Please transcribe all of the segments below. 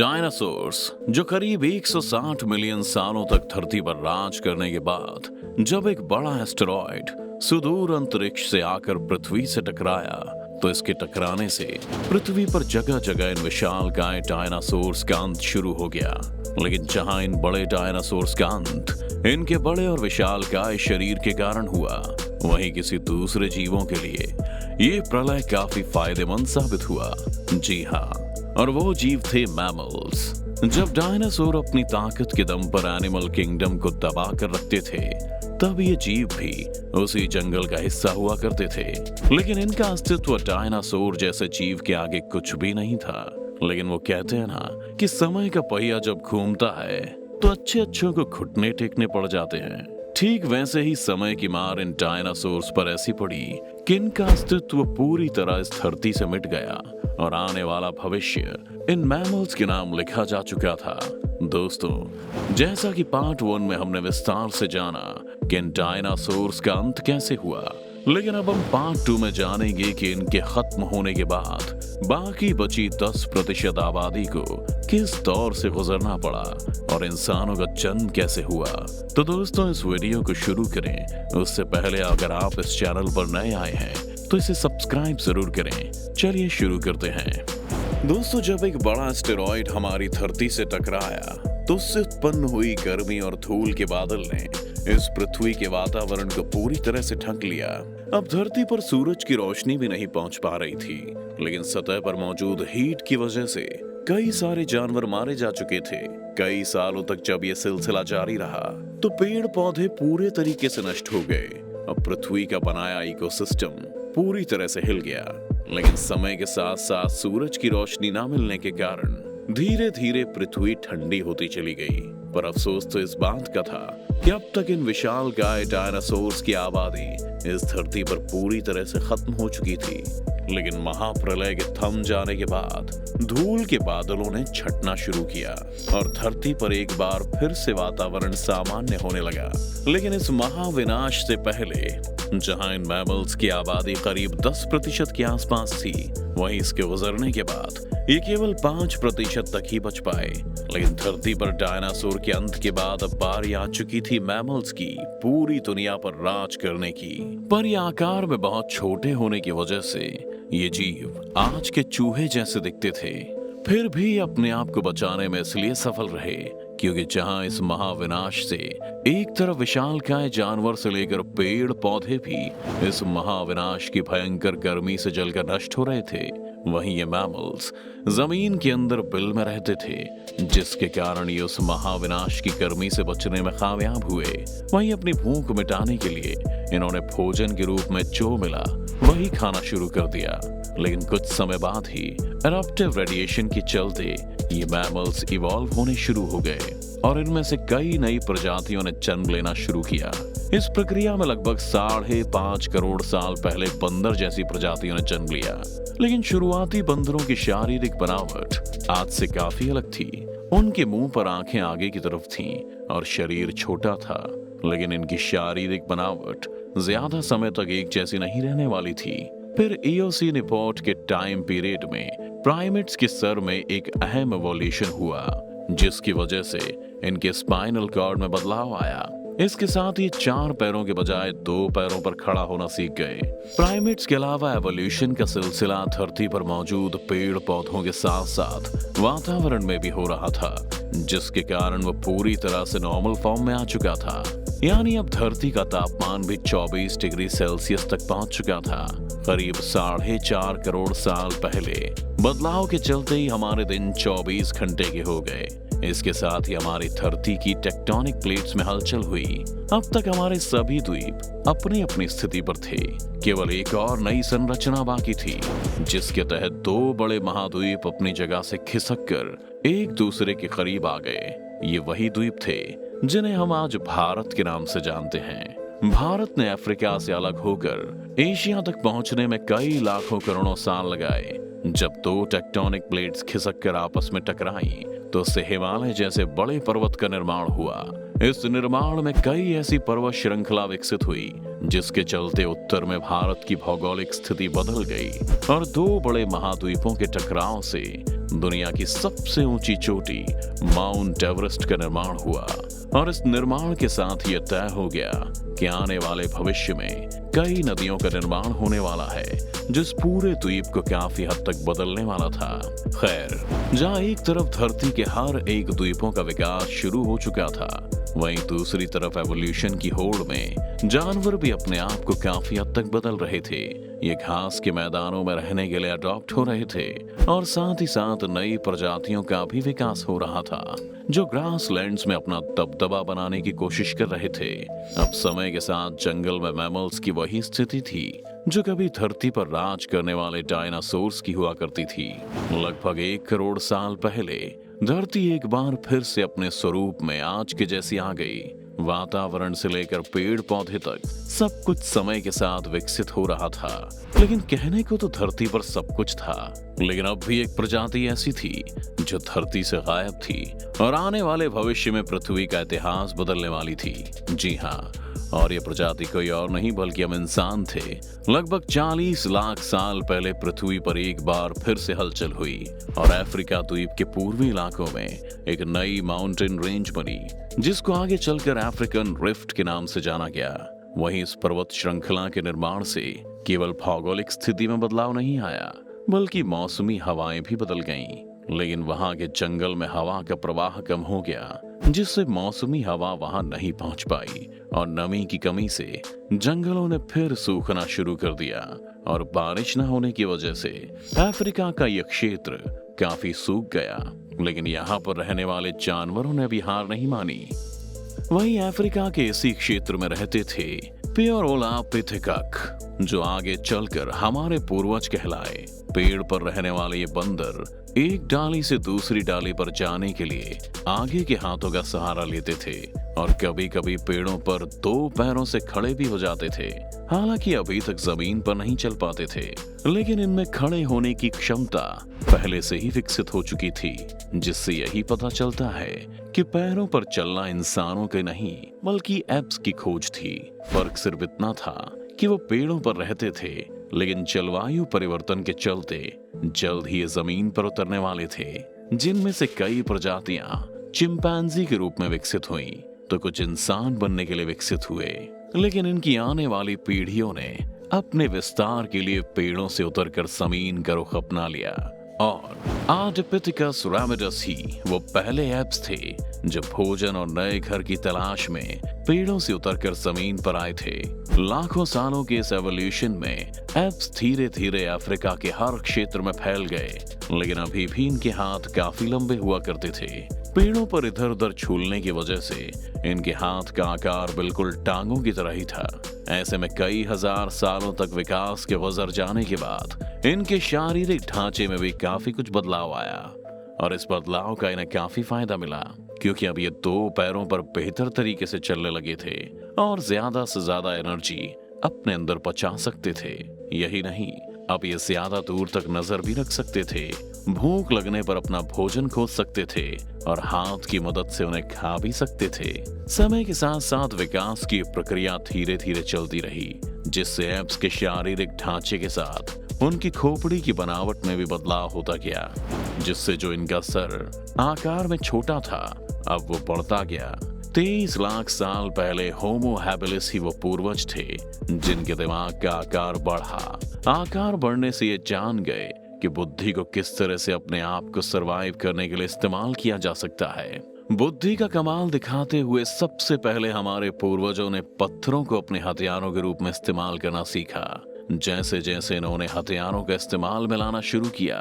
Dinosaurs जो करीब 160 million सालों तक धरती पर राज करने के बाद जब एक बड़ा एस्टेरॉयड सुदूर अंतरिक्ष से आकर पृथ्वी से टकराया तो इसके टकराने से पृथ्वी पर जगह जगह इन विशालकाय डायनासोर्स का अंत शुरू हो गया। लेकिन जहां इन बड़े डायनासोर्स का अंत इनके बड़े और विशालकाय शरीर के कारण हुआ, वहीं किसी दूसरे जीवों के लिए ये प्रलय काफी फायदेमंद साबित हुआ। जी हाँ, और वो जीव थे मैमल्स। जब डायनासोर अपनी ताकत के दम पर एनिमल किंगडम को दबा कर रखते थे, तब ये जीव भी उसी जंगल का हिस्सा हुआ करते थे। लेकिन इनका अस्तित्व डायनासोर जैसे जीव के आगे कुछ भी नहीं था। लेकिन वो कहते हैं ना कि समय का पहिया जब घूमता है तो अच्छे अच्छों को घुटने टेकने पड़ जाते हैं। ठीक वैसे ही समय की मार इन डायनासोर्स पर ऐसी पड़ी कि इनका अस्तित्व पूरी तरह इस धरती से मिट गया और आने वाला भविष्य इन मैमल्स के नाम लिखा जा चुका था। दोस्तों, जैसा कि पार्ट 1 में हमने विस्तार से जाना कि इन डायनासोर्स का अंत कैसे हुआ, लेकिन अब हम पार्ट 2 में जानेंगे कि इनके खत्म होने के बाद बाकी बची 10% आबादी को किस दौर से गुजरना पड़ा और इंसानों का जन्म कैसे हुआ। तो दोस्तों, इस वीडियो को शुरू करें उससे पहले अगर आप इस चैनल पर नए आए हैं तो इसे सब्सक्राइब जरूर करें। चलिए शुरू करते हैं। दोस्तों, जब एक बड़ा एस्टेरॉयड हमारी धरती से टकराया तो उससे उत्पन्न हुई गर्मी और धूल के बादल ने इस पृथ्वी के वातावरण को पूरी तरह से ढक लिया। अब धरती पर सूरज की रोशनी भी नहीं पहुंच पा रही थी, लेकिन सतह पर मौजूद हीट की वजह से कई सारे जानवर मारे जा चुके थे। कई सालों तक जब ये सिलसिला जारी रहा तो पेड़ पौधे पूरे तरीके से नष्ट हो गए। अब पृथ्वी का बनाया इकोसिस्टम पूरी तरह से हिल गया। लेकिन समय के साथ साथ सूरज की रोशनी ना मिलने के कारण धीरे धीरे पृथ्वी ठंडी होती चली गई। पर अफसोस तो इस बात का था कि अब तक इन विशालकाय डायनासोर्स की आबादी इस धरती पर पूरी तरह से खत्म हो चुकी थी। लेकिन महाप्रलय के थम जाने के बाद धूल के बादलों ने छटना शुरू किया और धरती पर एक बार फिर से वातावरण सामान्य होने लगा। लेकिन इस महाविनाश से पहले जहां इन मैमल्स की आबादी करीब 10% के आसपास थी, वहीं इसके गुजरने के बाद ये केवल 5% तक ही बच पाए। लेकिन धरती पर डायनासोर के अंत के बाद अब बारी आ चुकी थी मैमल्स की पूरी दुनिया पर राज करने की। पर ये आकार में बहुत छोटे होने की वजह से ये जीव आज के चूहे जैसे दिखते थे, फिर भी अपने आप को बचाने में इसलिए सफल रहे क्योंकि जहां इस महाविनाश से एक तरफ विशालकाय जानवर से लेकर पेड़ पौधे भी इस महाविनाश की भयंकर गर्मी से जलकर नष्ट हो रहे थे, वहीं ये मैमल्स जमीन के अंदर बिल में रहते थे, जिसके कारण ये उस महाविनाश की गर्मी से बचने में कामयाब हुए। वहीं अपनी भूख मिटाने के लिए इन्होंने भोजन के रूप में जो मिला वही खाना शुरू कर दिया। लेकिन कुछ समय बाद ही एरप्टिव रेडिएशन के चलते ये मैमल्स इवॉल्व होने शुरू हो गए और इनमें से कई नई प्रजातियों ने जन्म लेना शुरू किया। इस प्रक्रिया में लगभग 5.5 करोड़ साल पहले बंदर जैसी प्रजातियों ने जन्म लिया। लेकिन शुरुआती बंदरों की शारीरिक बनावट आज से काफी अलग थी। उनके मुंह पर आंखें आगे की तरफ थीं और शरीर छोटा था। लेकिन इनकी शारीरिक बनावट ज्यादा समय तक एक जैसी नहीं रहने वाली थी। फिर इयोसीन इपोर्ट के टाइम पीरियड में प्राइमेट्स के सर में एक अहम एवोल्यूशन हुआ, जिसकी वजह से इनके स्पाइनल कॉर्ड में बदलाव आया। इसके साथ ही 4 पैरों के बजाय 2 पैरों पर खड़ा होना सीख गए। प्राइमेट्स के अलावा एवोल्यूशन का सिलसिला धरती पर मौजूद पेड़ पौधों के साथ साथ वातावरण में भी हो रहा था, जिसके कारण वो पूरी तरह से नॉर्मल फॉर्म में आ चुका था। यानी अब धरती का तापमान भी 24 डिग्री सेल्सियस तक पहुंच चुका था। करीब 4.5 करोड़ साल पहले बदलाव के चलते ही हमारे दिन 24 घंटे के हो गए। इसके साथ ही हमारी धरती की टेक्टोनिक प्लेट्स में हलचल हुई। अब तक हमारे सभी द्वीप अपनी अपनी स्थिति पर थे। केवल एक और नई संरचना बाकी थी, जिसके तहत 2 बड़े महाद्वीप अपनी जगह से खिसक कर एक दूसरे के करीब आ गए। ये वही द्वीप थे जिन्हें हम आज भारत के नाम से जानते हैं। भारत ने अफ्रीका से अलग होकर एशिया तक पहुंचने में कई लाखों करोड़ों साल लगाए। जब 2 टेक्टोनिक प्लेट्स खिसक कर आपस में टकराई तो उससे हिमालय जैसे बड़े पर्वत का निर्माण हुआ। इस निर्माण में कई ऐसी पर्वत श्रृंखला विकसित हुई जिसके चलते उत्तर में भारत की भौगोलिक स्थिति बदल गई और दो बड़े महाद्वीपों के टकराव से दुनिया की सबसे ऊंची चोटी माउंट एवरेस्ट का निर्माण हुआ। और इस निर्माण के साथ यह तय हो गया कि आने वाले भविष्य में कई नदियों का निर्माण होने वाला है, जिस पूरे द्वीप को काफी हद तक बदलने वाला था। खैर, जहां एक तरफ धरती के हर एक द्वीपों का विकास शुरू हो चुका था, वहीं दूसरी तरफ एवोल्यूशन की होड़ में जानवर भी अपने आप को काफी हद तक बदल रहे थे। ये घास के मैदानों में रहने के लिए अडॉप्ट हो रहे थे और साथ ही साथ नई प्रजातियों का भी विकास हो रहा था, जो ग्रासलैंड्स में अपना दबदबा बनाने की कोशिश कर रहे थे। अब समय के साथ जंगल में मैमल्स की वही स्थिति थी जो कभी धरती पर राज करने वाले डायनासोर्स की हुआ करती थी। लगभग 1 करोड़ साल पहले धरती एक बार फिर से अपने स्वरूप में आज के जैसी आ गई। वातावरण से लेकर पेड़ पौधे तक सब कुछ समय के साथ विकसित हो रहा था। लेकिन कहने को तो धरती पर सब कुछ था, लेकिन अब भी एक प्रजाति ऐसी थी जो धरती से गायब थी और आने वाले भविष्य में पृथ्वी का इतिहास बदलने वाली थी। जी हाँ, और ये प्रजाति कोई और नहीं बल्कि हम इंसान थे। लगभग 40 लाख साल पहले पृथ्वी पर एक बार फिर से हलचल हुई और अफ्रीका द्वीप के पूर्वी इलाकों में एक नई माउंटेन रेंज बनी, जिसको आगे चलकर अफ्रीकन रिफ्ट के नाम से जाना गया। वहीं इस पर्वत श्रृंखला के निर्माण से केवल भौगोलिक स्थिति में बदलाव नहीं आया, बल्कि मौसमी हवाएं भी बदल गईं। लेकिन वहां के जंगल में हवा का प्रवाह कम हो गया, जिससे मौसमी हवा वहां नहीं पहुंच पाई और नमी की कमी से जंगलों ने फिर सूखना शुरू कर दिया और बारिश न होने की वजह से अफ्रीका का यह क्षेत्र काफी सूख गया। लेकिन यहाँ पर रहने वाले जानवरों ने भी हार नहीं मानी। वहीं अफ्रीका के इसी क्षेत्र में रहते थे पियोरोलापिथेकक, जो आगे चलकर हमारे पूर्वज कहलाए। पेड़ पर रहने वाले ये बंदर एक डाली से दूसरी डाली पर जाने के लिए आगे के हाथों का सहारा लेते थे और कभी कभी पेड़ों पर 2 पैरों से खड़े भी हो जाते थे। हालांकि अभी तक जमीन पर नहीं चल पाते थे, लेकिन इनमें खड़े होने की क्षमता पहले से ही विकसित हो चुकी थी, जिससे यही पता चलता है कि पैरों पर चलना इंसानों के नहीं बल्कि एप्स की खोज थी। फर्क सिर्फ इतना था कि वो पेड़ों पर रहते थे, लेकिन जलवायु परिवर्तन के चलते जल्द ही ये जमीन पर उतरने वाले थे, जिनमें से कई प्रजातियां चिंपैंजी के रूप में विकसित हुई तो कुछ इंसान बनने के लिए विकसित हुए। लेकिन इनकी आने वाली पीढ़ियों ने अपने विस्तार के लिए पेड़ों से उतरकर जमीन का रुख अपना लिया और आर्डिपिथेकस रैमिडस ही वो पहले एप्स थे जो भोजन और नए घर की तलाश में पेड़ों से उतरकर जमीन पर आए थे। लाखों सालों के इस एवोल्यूशन में एप्स धीरे धीरे अफ्रीका के हर क्षेत्र में फैल गए, लेकिन अभी भी इनके हाथ काफी लंबे हुआ करते थे। पेड़ों पर इधर उधर झूलने की वजह से इनके हाथ का आकार बिल्कुल टांगों की तरह ही था। ऐसे में कई हजार सालों तक विकास के गुजर जाने के बाद इनके शारीरिक ढांचे में भी काफी कुछ बदलाव आया और इस बदलाव का इन्हें काफी फायदा मिला, क्योंकि अब ये 2 पैरों पर बेहतर तरीके से चलने लगे थे और ज्यादा से ज्यादा एनर्जी अपने अंदर पचा सकते थे। यही नहीं, अब ये ज्यादा दूर तक नजर भी रख सकते थे, भूख लगने पर अपना भोजन खोज सकते थे और हाथ की मदद से उन्हें खा भी सकते थे। समय के साथ साथ विकास की प्रक्रिया धीरे धीरे चलती रही, जिससे एप्स के शारीरिक ढांचे के साथ उनकी खोपड़ी की बनावट में भी बदलाव होता गया, जिससे जो इनका सर आकार में छोटा था अब वो बढ़ता गया। 23 लाख साल पहले होमो हैबिलिस ही वो पूर्वज थे जिनके दिमाग का आकार बढ़ा। आकार बढ़ने से ये जान गए कि बुद्धि को किस तरह से अपने आप को सरवाइव करने के लिए इस्तेमाल किया जा सकता है। बुद्धि का कमाल दिखाते हुए सबसे पहले हमारे पूर्वजों ने पत्थरों को अपने हथियारों के रूप में इस्तेमाल करना सीखा। जैसे जैसे इन्होंने हथियारों का इस्तेमाल में लाना शुरू किया,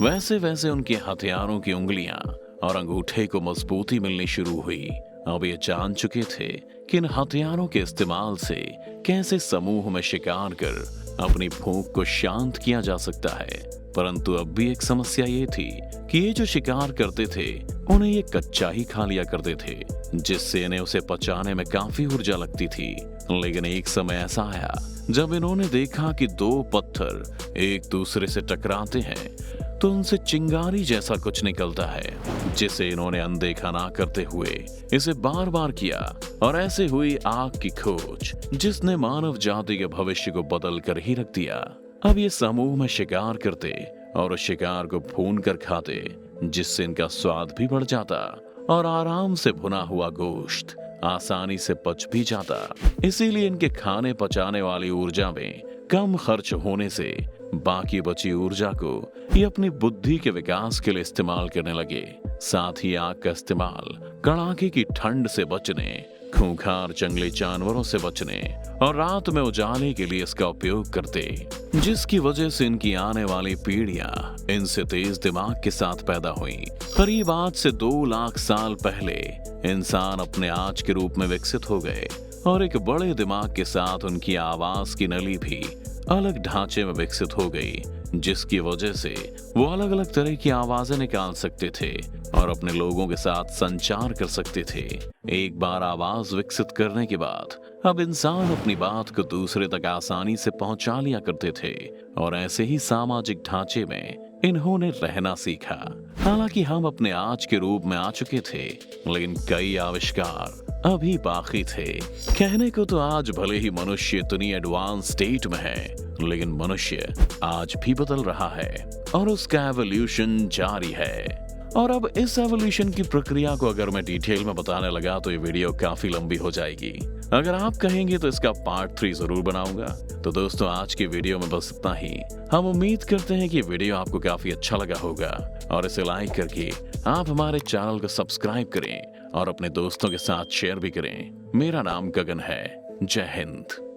वैसे वैसे उनके हथियारों की उंगलियां और अंगूठे को मजबूती मिलनी शुरू हुई। अब ये जान चुके थे कि इन हथियारों के इस्तेमाल से कैसे समूह में शिकार कर अपनी भूख को शांत किया जा सकता है। परंतु अब भी एक समस्या ये थी कि ये जो शिकार करते थे उन्हें ये कच्चा ही खा लिया करते थे, जिससे इन्हें उसे पचाने में काफी ऊर्जा लगती थी। लेकिन एक समय ऐसा आया जब इन्होंने देखा कि 2 पत्थर एक दूसरे से टकराते हैं तो उनसे चिंगारी जैसा कुछ निकलता है, जिसे इन्होंने अनदेखा ना करते हुए इसे बार बार किया और ऐसे हुई आग की खोज, जिसने मानव जाति के भविष्य को बदल कर ही रख दिया। अब ये समूह में शिकार करते और उस शिकार को भून कर खाते, जिससे इनका स्वाद भी बढ़ जाता और आराम से भुना हुआ गोश्त आसानी से पच भी जाता। इसीलिए इनके खाने पचाने वाली ऊर्जा में कम खर्च होने से बाकी बची ऊर्जा को ये अपनी बुद्धि के विकास के लिए इस्तेमाल करने लगे। साथ ही आग का इस्तेमाल कड़ाके की ठंड से बचने, खूंखार जंगली जानवरों से बचने और रात में उजाले के लिए इसका उपयोग करते, जिसकी वजह से इनकी आने वाली पीढ़ियां इनसे तेज दिमाग के साथ पैदा हुई। करीब आज से 2 लाख साल पहले इंसान अपने आज के रूप में विकसित हो गए और एक बड़े दिमाग के साथ उनकी आवाज की नली भी अलग ढांचे में विकसित हो गई, जिसकी वजह से वो अलग अलग तरह की आवाजें निकाल सकते थे और अपने लोगों के साथ संचार कर सकते थे। एक बार आवाज विकसित करने के बाद अब इंसान अपनी बात को दूसरे तक आसानी से पहुंचा लिया करते थे और ऐसे ही सामाजिक ढांचे में इन्होंने रहना सीखा। हालांकि हम अपने आज के रूप में आ चुके थे, लेकिन कई आविष्कार अभी बाकी थे। कहने को तो आज भले ही मनुष्य इतनी एडवांस स्टेट में है, लेकिन मनुष्य आज भी बदल रहा है और उसका एवोल्यूशन जारी है। और अब इस एवोल्यूशन की प्रक्रिया को अगर मैं डिटेल में बताने लगा तो ये वीडियो काफी लंबी हो जाएगी। अगर आप कहेंगे तो इसका पार्ट 3 जरूर बनाऊंगा। तो दोस्तों, आज की वीडियो में बस इतना ही। हम उम्मीद करते हैं कि वीडियो आपको काफी अच्छा लगा होगा और इसे लाइक करके आप हमारे चैनल को सब्सक्राइब करें और अपने दोस्तों के साथ शेयर भी करें। मेरा नाम गगन है। जय हिंद।